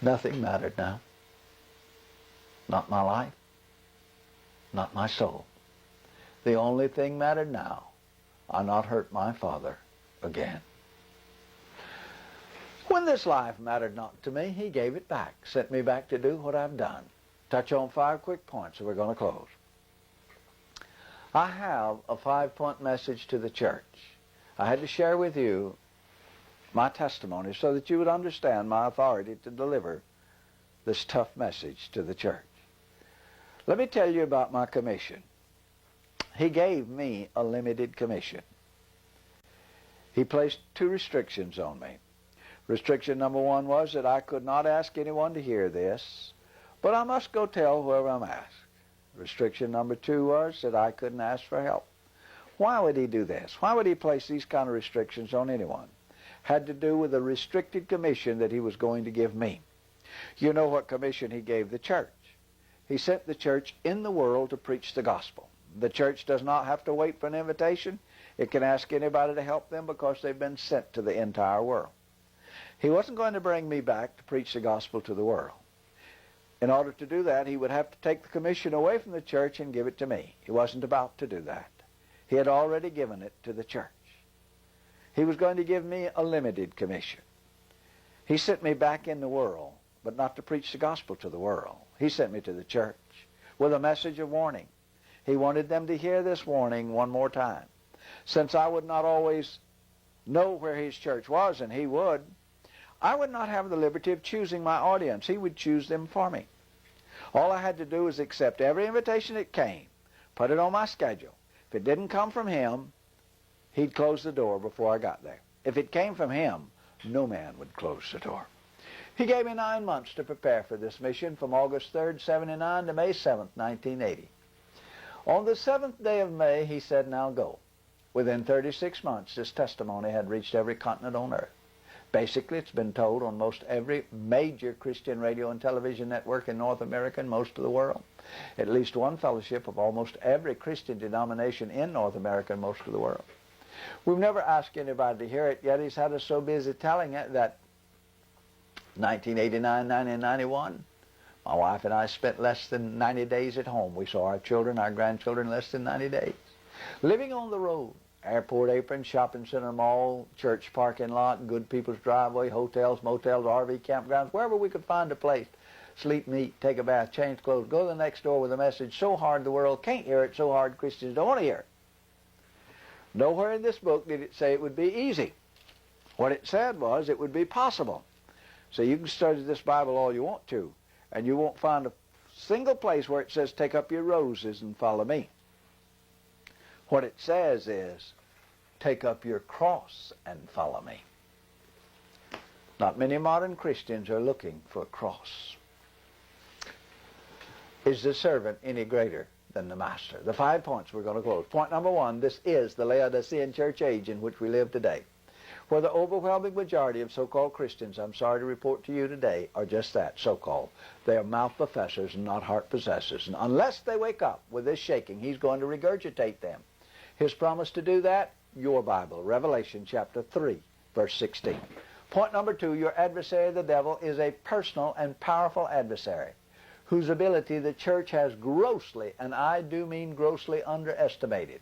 Nothing mattered now. Not my life, not my soul. The only thing mattered now, I not hurt my Father again. When this life mattered not to me, He gave it back, sent me back to do what I've done. Touch on 5 quick points and we're going to close. I have a 5-point message to the church. I had to share with you my testimony so that you would understand my authority to deliver this tough message to the church. Let me tell you about my commission. He gave me a limited commission. He placed 2 restrictions on me. Restriction number 1 was that I could not ask anyone to hear this, but I must go tell whoever I'm asked. Restriction number 2 was that I couldn't ask for help. Why would he do this? Why would he place these kind of restrictions on anyone? Had to do with a restricted commission that he was going to give me. You know what commission he gave the church. He sent the church in the world to preach the gospel. The church does not have to wait for an invitation. It can ask anybody to help them because they've been sent to the entire world. He wasn't going to bring me back to preach the gospel to the world. In order to do that, he would have to take the commission away from the church and give it to me. He wasn't about to do that. He had already given it to the church. He was going to give me a limited commission. He sent me back in the world, but not to preach the gospel to the world. He sent me to the church with a message of warning. He wanted them to hear this warning one more time. Since I would not always know where his church was, and he would, I would not have the liberty of choosing my audience. He would choose them for me. All I had to do was accept every invitation that came, put it on my schedule. If it didn't come from him, he'd close the door before I got there. If it came from him, no man would close the door. He gave me 9 months to prepare for this mission from August 3rd, 79 to May 7th, 1980. On the 7th day of May, he said, now go. Within 36 months, this testimony had reached every continent on earth. Basically, it's been told on most every major Christian radio and television network in North America and most of the world. At least one fellowship of almost every Christian denomination in North America and most of the world. We've never asked anybody to hear it, yet he's had us so busy telling it that 1989, 1991, my wife and I spent less than 90 days at home. We saw our children, our grandchildren, less than 90 days. Living on the road, airport apron, shopping center, mall, church parking lot, good people's driveway, hotels, motels, RV campgrounds, wherever we could find a place. Sleep, eat, take a bath, change clothes, go to the next door with a message so hard the world can't hear it, so hard Christians don't want to hear it. Nowhere in this book did it say it would be easy. What it said was it would be possible. So you can study this Bible all you want to, and you won't find a single place where it says take up your roses and follow me. What it says is take up your cross and follow me. Not many modern Christians are looking for a cross. Is the servant any greater than the master? The 5 points we're going to close. Point number 1, this is the Laodicean church age in which we live today, where the overwhelming majority of so-called Christians, I'm sorry to report to you today, are just that, so-called. They are mouth professors and not heart possessors. And unless they wake up with this shaking, he's going to regurgitate them. His promise to do that, your Bible, Revelation chapter 3, verse 16. Point number 2, your adversary, the devil, is a personal and powerful adversary whose ability the church has grossly, and I do mean grossly, underestimated.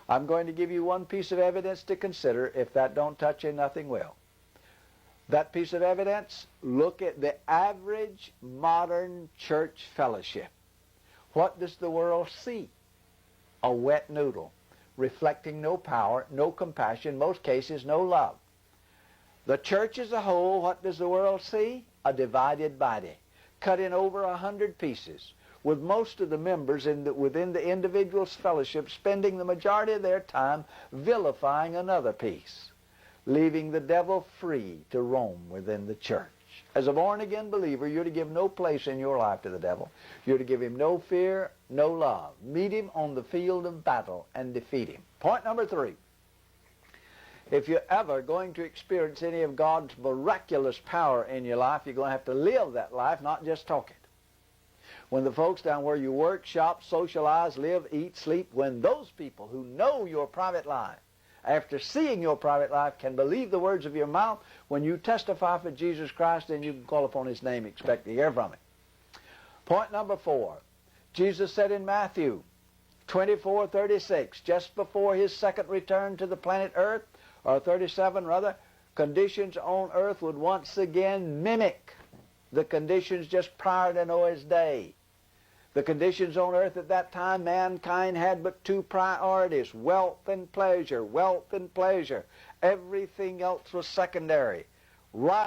I'm going to give you one piece of evidence to consider. If that don't touch you, nothing will. That piece of evidence, look at the average modern church fellowship. What does the world see? A wet noodle, reflecting no power, no compassion, most cases no love. The church as a whole, what does the world see? A divided body, cut in over 100 pieces, with most of the members within the individual's fellowship spending the majority of their time vilifying another piece, leaving the devil free to roam within the church. As a born-again believer, you're to give no place in your life to the devil. You're to give him no fear, no love. Meet him on the field of battle and defeat him. Point number 3. If you're ever going to experience any of God's miraculous power in your life, you're going to have to live that life, not just talk it. When the folks down where you work, shop, socialize, live, eat, sleep, when those people who know your private life after seeing your private life, can believe the words of your mouth. When you testify for Jesus Christ, then you can call upon His name, expect to hear from Him. Point number 4. Jesus said in Matthew 24:36, just before His second return to the planet Earth, or 37 rather, conditions on earth would once again mimic the conditions just prior to Noah's day. The conditions on earth at that time, mankind had but two priorities, wealth and pleasure, wealth and pleasure. Everything else was secondary. Right